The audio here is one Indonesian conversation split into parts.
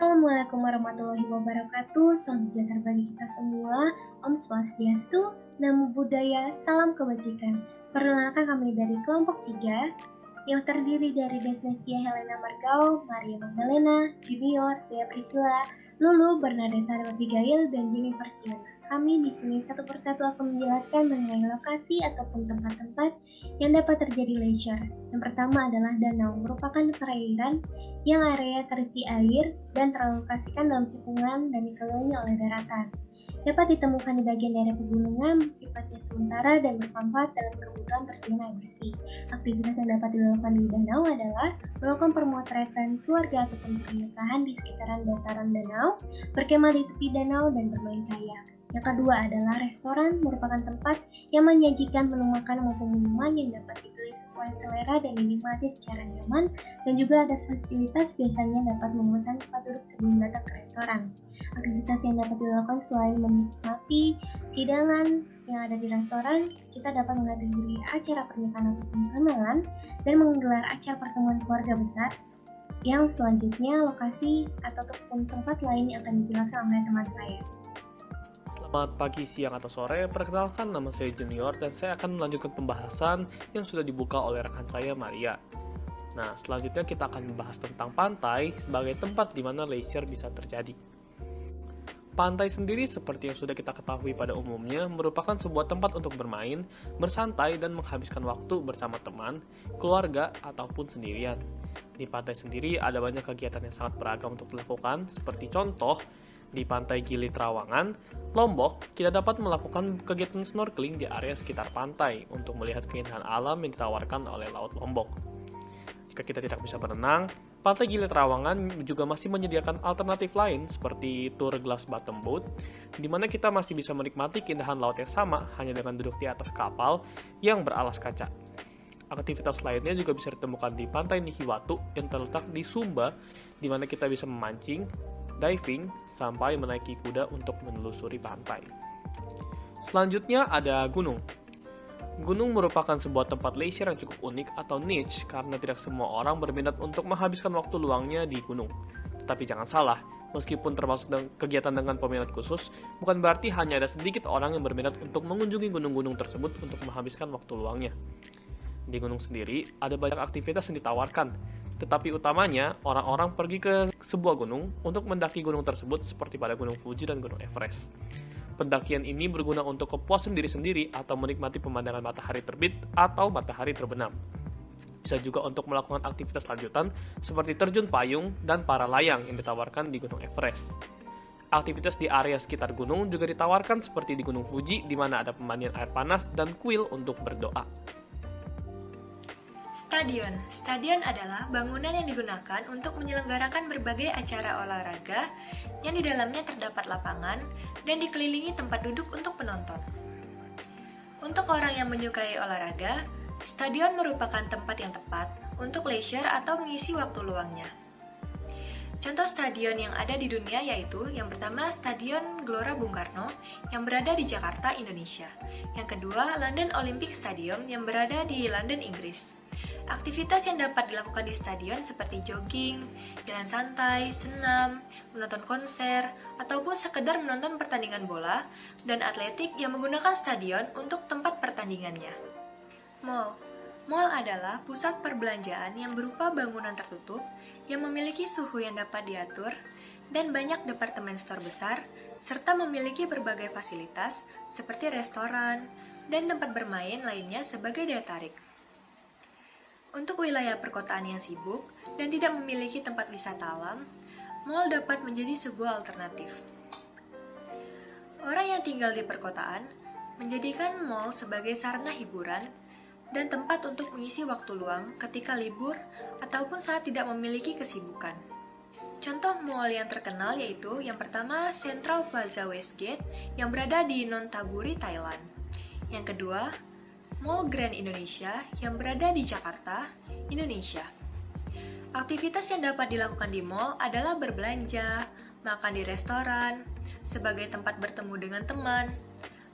Assalamualaikum warahmatullahi wabarakatuh. Salam sejahtera bagi kita semua. Om Swastiastu, Namo Buddhaya, Salam Kebajikan. Perkenalkan kami dari kelompok 3 yang terdiri dari Desnesia Helena Margao, Maria Magdalena, Junior, Dea Priscilla, Lulu, Bernadetta Abigail, dan Jennifer Siana. Kami di sini satu persatu akan menjelaskan mengenai lokasi ataupun tempat-tempat yang dapat terjadi leisure. Yang pertama adalah danau, merupakan perairan yang area terisi air dan teralokasikan dalam cekungan dan dikelilingi oleh daratan. Dapat ditemukan di bagian daerah pegunungan, sifatnya sementara dan bermanfaat dalam kebutuhan persediaan air bersih. Aktivitas yang dapat dilakukan di danau adalah melakukan permotretan keluarga ataupun pernikahan di sekitaran dataran danau, berkemah di tepi danau, dan bermain kayak. Yang kedua adalah restoran, merupakan tempat yang menyajikan menu makanan maupun minuman yang dapat dipilih sesuai selera dan dinikmati secara nyaman, dan juga ada fasilitas biasanya dapat memesan tempat duduk sebelum datang ke restoran. Aktivitas yang dapat dilakukan selain menikmati hidangan yang ada di restoran, kita dapat menghadiri acara pernikahan ataupun kenalan dan menggelar acara pertemuan keluarga besar. Yang selanjutnya lokasi ataupun tempat lain yang akan dijelaskan oleh teman saya. Selamat pagi, siang, atau sore. Perkenalkan, nama saya Junior dan saya akan melanjutkan pembahasan yang sudah dibuka oleh rekan saya, Maria. Nah, selanjutnya kita akan membahas tentang pantai sebagai tempat di mana leisure bisa terjadi. Pantai sendiri seperti yang sudah kita ketahui pada umumnya merupakan sebuah tempat untuk bermain, bersantai, dan menghabiskan waktu bersama teman, keluarga, ataupun sendirian. Di pantai sendiri ada banyak kegiatan yang sangat beragam untuk dilakukan, seperti contoh, di Pantai Gili Trawangan, Lombok, kita dapat melakukan kegiatan snorkeling di area sekitar pantai untuk melihat keindahan alam yang ditawarkan oleh Laut Lombok. Jika kita tidak bisa berenang, Pantai Gili Trawangan juga masih menyediakan alternatif lain seperti tour glass bottom boat, di mana kita masih bisa menikmati keindahan laut yang sama hanya dengan duduk di atas kapal yang beralas kaca. Aktivitas lainnya juga bisa ditemukan di Pantai Nihiwatu yang terletak di Sumba, di mana kita bisa memancing, diving, sampai menaiki kuda untuk menelusuri pantai. Selanjutnya ada gunung. Gunung merupakan sebuah tempat leisure yang cukup unik atau niche karena tidak semua orang berminat untuk menghabiskan waktu luangnya di gunung. Tetapi jangan salah, meskipun termasuk kegiatan dengan peminat khusus, bukan berarti hanya ada sedikit orang yang berminat untuk mengunjungi gunung-gunung tersebut untuk menghabiskan waktu luangnya. Di gunung sendiri, ada banyak aktivitas yang ditawarkan, tetapi utamanya orang-orang pergi ke sebuah gunung untuk mendaki gunung tersebut seperti pada Gunung Fuji dan Gunung Everest. Pendakian ini berguna untuk kepuasan diri sendiri atau menikmati pemandangan matahari terbit atau matahari terbenam. Bisa juga untuk melakukan aktivitas lanjutan seperti terjun payung dan para layang yang ditawarkan di Gunung Everest. Aktivitas di area sekitar gunung juga ditawarkan seperti di Gunung Fuji di mana ada pemandian air panas dan kuil untuk berdoa. Stadion. Stadion adalah bangunan yang digunakan untuk menyelenggarakan berbagai acara olahraga yang di dalamnya terdapat lapangan dan dikelilingi tempat duduk untuk penonton. Untuk orang yang menyukai olahraga, stadion merupakan tempat yang tepat untuk leisure atau mengisi waktu luangnya. Contoh stadion yang ada di dunia yaitu yang pertama Stadion Gelora Bung Karno yang berada di Jakarta, Indonesia. Yang kedua, London Olympic Stadium yang berada di London, Inggris. Aktivitas yang dapat dilakukan di stadion seperti jogging, jalan santai, senam, menonton konser, ataupun sekedar menonton pertandingan bola dan atletik yang menggunakan stadion untuk tempat pertandingannya. Mall. Mall adalah pusat perbelanjaan yang berupa bangunan tertutup yang memiliki suhu yang dapat diatur dan banyak departemen store besar serta memiliki berbagai fasilitas seperti restoran dan tempat bermain lainnya sebagai daya tarik. Untuk wilayah perkotaan yang sibuk dan tidak memiliki tempat wisata alam, mall dapat menjadi sebuah alternatif. Orang yang tinggal di perkotaan menjadikan mall sebagai sarana hiburan dan tempat untuk mengisi waktu luang ketika libur ataupun saat tidak memiliki kesibukan. Contoh mall yang terkenal yaitu yang pertama Central Plaza Westgate yang berada di Nonthaburi, Thailand. Yang kedua, Mall Grand Indonesia yang berada di Jakarta, Indonesia. Aktivitas yang dapat dilakukan di mall adalah berbelanja, makan di restoran, sebagai tempat bertemu dengan teman,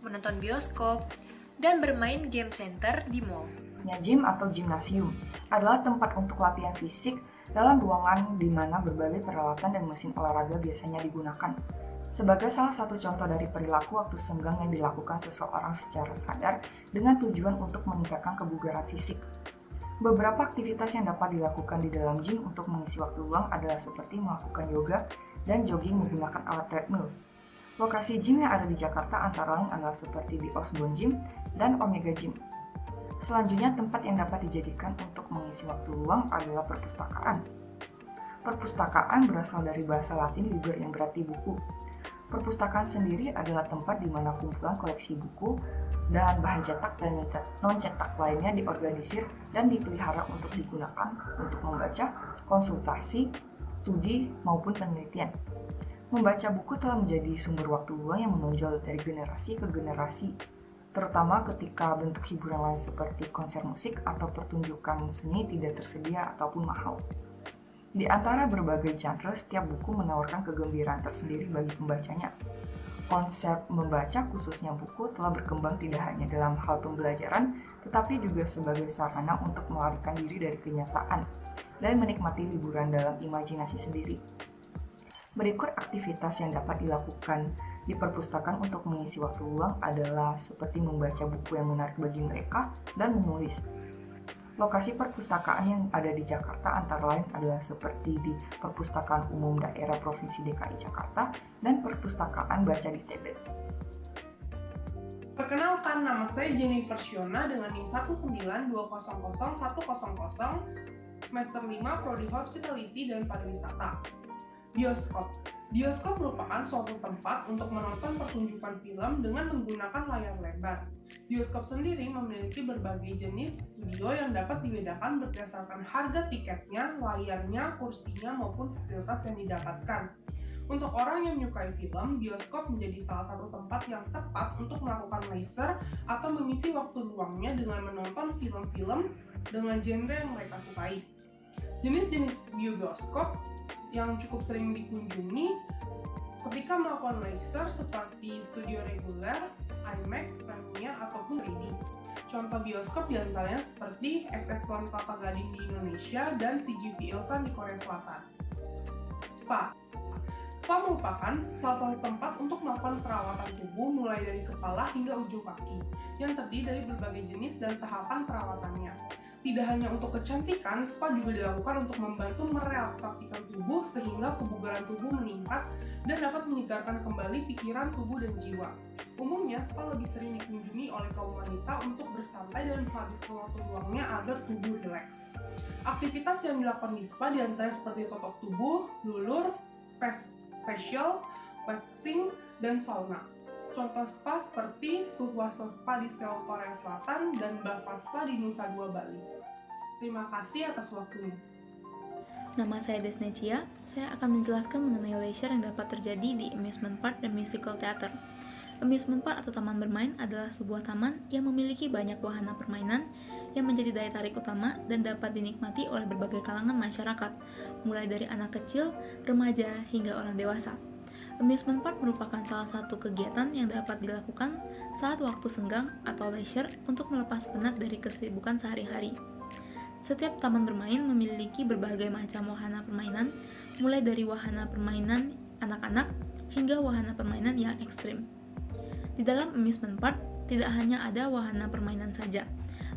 menonton bioskop, dan bermain game center di mall. Gym atau gimnasium adalah tempat untuk latihan fisik dalam ruangan di mana berbagai peralatan dan mesin olahraga biasanya digunakan. Sebagai salah satu contoh dari perilaku waktu senggang yang dilakukan seseorang secara sadar dengan tujuan untuk meningkatkan kebugaran fisik. Beberapa aktivitas yang dapat dilakukan di dalam gym untuk mengisi waktu luang adalah seperti melakukan yoga dan jogging menggunakan alat treadmill. Lokasi gym yang ada di Jakarta antara lain adalah seperti di Osborne Gym dan Omega Gym. Selanjutnya, tempat yang dapat dijadikan untuk mengisi waktu luang adalah perpustakaan. Perpustakaan berasal dari bahasa Latin liber yang berarti buku. Perpustakaan sendiri adalah tempat di mana kumpulan koleksi buku dan bahan cetak dan non-cetak lainnya diorganisir dan dipelihara untuk digunakan untuk membaca, konsultasi, studi, maupun penelitian. Membaca buku telah menjadi sumber waktu luang yang menonjol dari generasi ke generasi, terutama ketika bentuk hiburan lain seperti konser musik atau pertunjukan seni tidak tersedia ataupun mahal. Di antara berbagai genre, setiap buku menawarkan kegembiraan tersendiri bagi pembacanya. Konsep membaca, khususnya buku, telah berkembang tidak hanya dalam hal pembelajaran, tetapi juga sebagai sarana untuk melarikan diri dari kenyataan dan menikmati liburan dalam imajinasi sendiri. Berikut aktivitas yang dapat dilakukan di perpustakaan untuk mengisi waktu luang adalah seperti membaca buku yang menarik bagi mereka dan menulis. Lokasi perpustakaan yang ada di Jakarta antara lain adalah seperti di Perpustakaan Umum Daerah Provinsi DKI Jakarta dan Perpustakaan Baca di Tebet. Perkenalkan, nama saya Jennifer Shiona dengan NIM 192000100, semester 5 Prodi Hospitality dan Pariwisata. Bioskop. Bioskop merupakan suatu tempat untuk menonton pertunjukan film dengan menggunakan layar lebar. Bioskop sendiri memiliki berbagai jenis studio yang dapat dibedakan berdasarkan harga tiketnya, layarnya, kursinya, maupun fasilitas yang didapatkan. Untuk orang yang menyukai film, bioskop menjadi salah satu tempat yang tepat untuk melakukan leisure atau mengisi waktu luangnya dengan menonton film-film dengan genre yang mereka sukai. Jenis-jenis studio bioskop yang cukup sering dikunjungi ketika melakukan leisure seperti studio reguler, IMAX, Premiere, ataupun 3D. Contoh bioskop diantaranya seperti XX1 Kelapa Gading di Indonesia dan CGV Ilsan di Korea Selatan. Spa. Spa merupakan salah satu tempat untuk melakukan perawatan tubuh mulai dari kepala hingga ujung kaki yang terdiri dari berbagai jenis dan tahapan perawatannya. Tidak hanya untuk kecantikan, spa juga dilakukan untuk membantu merelaksasikan tubuh sehingga kebugaran tubuh meningkat dan dapat menyegarkan kembali pikiran, tubuh, dan jiwa. Umumnya, spa lebih sering dikunjungi oleh kaum wanita untuk bersantai dan menghabiskan waktu luangnya agar tubuh rileks. Aktivitas yang dilakukan di spa diantaranya seperti totok tubuh, lulur, facial, waxing, dan sauna. Contoh spa seperti Suhwaso Spa di Seoul, Korea Selatan, dan Bava Spa di Nusa Dua, Bali. Terima kasih atas waktunya. Nama saya Desne Cia. Saya akan menjelaskan mengenai leisure yang dapat terjadi di amusement park dan musical theater. Amusement park atau taman bermain adalah sebuah taman yang memiliki banyak wahana permainan yang menjadi daya tarik utama dan dapat dinikmati oleh berbagai kalangan masyarakat, mulai dari anak kecil, remaja, hingga orang dewasa. Amusement park merupakan salah satu kegiatan yang dapat dilakukan saat waktu senggang atau leisure untuk melepas penat dari kesibukan sehari-hari. Setiap taman bermain memiliki berbagai macam wahana permainan, mulai dari wahana permainan anak-anak hingga wahana permainan yang ekstrim. Di dalam amusement park, tidak hanya ada wahana permainan saja,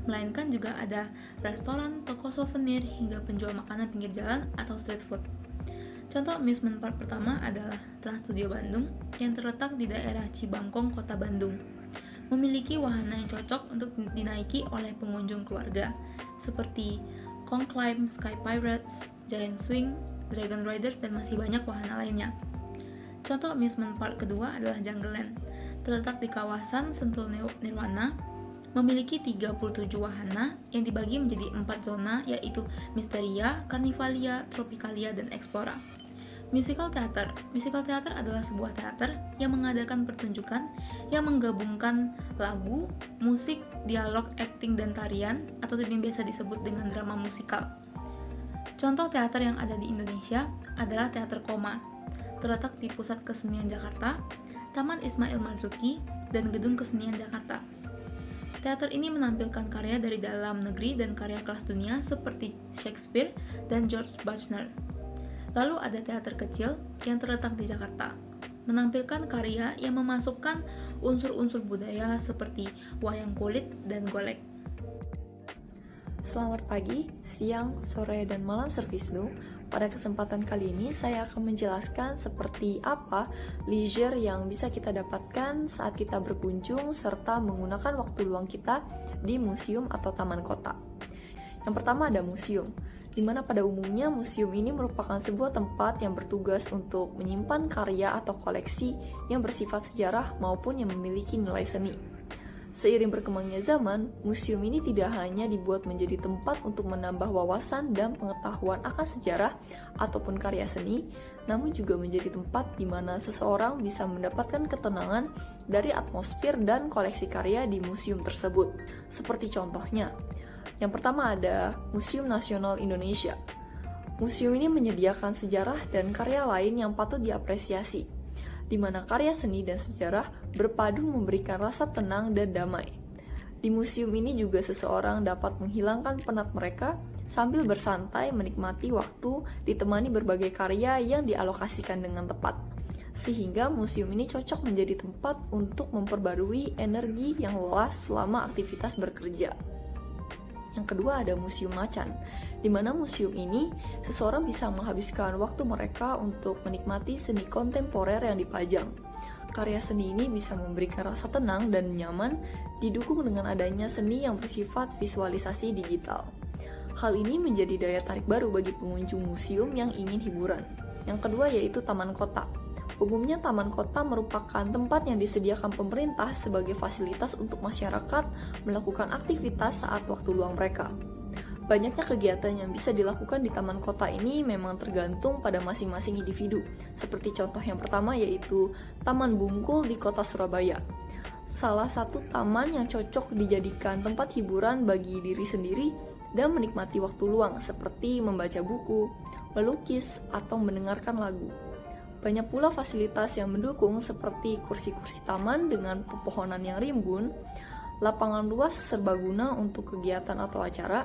melainkan juga ada restoran, toko souvenir, hingga penjual makanan pinggir jalan atau street food. Contoh amusement park pertama adalah Trans Studio Bandung yang terletak di daerah Cibangkong, Kota Bandung. Memiliki wahana yang cocok untuk dinaiki oleh pengunjung keluarga, seperti Kong Climb, Sky Pirates, Giant Swing, Dragon Riders, dan masih banyak wahana lainnya. Contoh amusement park kedua adalah Jungle Land, terletak di kawasan Sentul Nirwana, memiliki 37 wahana yang dibagi menjadi 4 zona, yaitu Misteria, Carnivalia, Tropicalia, dan Explora. Musical theater. Musical theater adalah sebuah teater yang mengadakan pertunjukan yang menggabungkan lagu, musik, dialog, akting, dan tarian, atau yang biasa disebut dengan drama musikal. Contoh teater yang ada di Indonesia adalah Teater Koma, terletak di Pusat Kesenian Jakarta, Taman Ismail Marzuki, dan Gedung Kesenian Jakarta. Teater ini menampilkan karya dari dalam negeri dan karya kelas dunia seperti Shakespeare dan George Bachner. Lalu ada teater kecil yang terletak di Jakarta, menampilkan karya yang memasukkan unsur-unsur budaya seperti wayang kulit dan golek. Selamat pagi, siang, sore, dan malam Servisnu. Pada kesempatan kali ini saya akan menjelaskan seperti apa leisure yang bisa kita dapatkan saat kita berkunjung serta menggunakan waktu luang kita di museum atau taman kota. Yang pertama ada museum, di mana pada umumnya museum ini merupakan sebuah tempat yang bertugas untuk menyimpan karya atau koleksi yang bersifat sejarah maupun yang memiliki nilai seni. Seiring berkembangnya zaman, museum ini tidak hanya dibuat menjadi tempat untuk menambah wawasan dan pengetahuan akan sejarah ataupun karya seni, namun juga menjadi tempat di mana seseorang bisa mendapatkan ketenangan dari atmosfer dan koleksi karya di museum tersebut. Seperti contohnya, yang pertama ada Museum Nasional Indonesia. Museum ini menyediakan sejarah dan karya lain yang patut diapresiasi, di mana karya seni dan sejarah berpadu memberikan rasa tenang dan damai. Di museum ini juga seseorang dapat menghilangkan penat mereka sambil bersantai menikmati waktu ditemani berbagai karya yang dialokasikan dengan tepat. Sehingga museum ini cocok menjadi tempat untuk memperbarui energi yang lelah selama aktivitas bekerja. Yang kedua ada Museum Macan, di mana museum ini seseorang bisa menghabiskan waktu mereka untuk menikmati seni kontemporer yang dipajang. Karya seni ini bisa memberikan rasa tenang dan nyaman, didukung dengan adanya seni yang bersifat visualisasi digital. Hal ini menjadi daya tarik baru bagi pengunjung museum yang ingin hiburan. Yang kedua yaitu Taman Kota. Umumnya taman kota merupakan tempat yang disediakan pemerintah sebagai fasilitas untuk masyarakat melakukan aktivitas saat waktu luang mereka. Banyaknya kegiatan yang bisa dilakukan di taman kota ini memang tergantung pada masing-masing individu. Seperti contoh yang pertama yaitu Taman Bungkul di kota Surabaya. Salah satu taman yang cocok dijadikan tempat hiburan bagi diri sendiri dan menikmati waktu luang seperti membaca buku, melukis, atau mendengarkan lagu. Banyak pula fasilitas yang mendukung seperti kursi-kursi taman dengan pepohonan yang rimbun, lapangan luas serbaguna untuk kegiatan atau acara,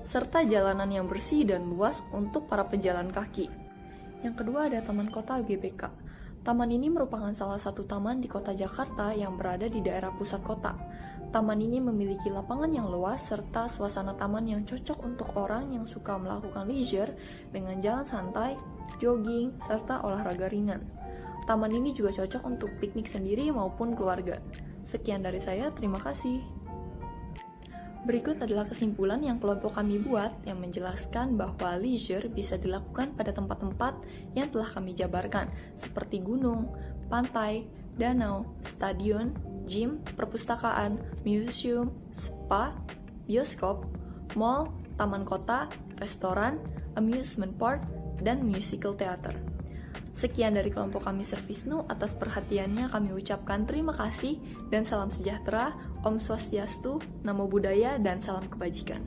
serta jalanan yang bersih dan luas untuk para pejalan kaki. Yang kedua ada Taman Kota GBK. Taman ini merupakan salah satu taman di kota Jakarta yang berada di daerah pusat kota. Taman ini memiliki lapangan yang luas serta suasana taman yang cocok untuk orang yang suka melakukan leisure dengan jalan santai, jogging, serta olahraga ringan. Taman ini juga cocok untuk piknik sendiri maupun keluarga. Sekian dari saya, terima kasih. Berikut adalah kesimpulan yang kelompok kami buat yang menjelaskan bahwa leisure bisa dilakukan pada tempat-tempat yang telah kami jabarkan, seperti gunung, pantai, danau, stadion, gym, perpustakaan, museum, spa, bioskop, mall, taman kota, restoran, amusement park, dan musical theater. Sekian dari kelompok kami Servisnu, atas perhatiannya kami ucapkan terima kasih dan salam sejahtera, Om Swastiastu, Namo Buddhaya, dan salam kebajikan.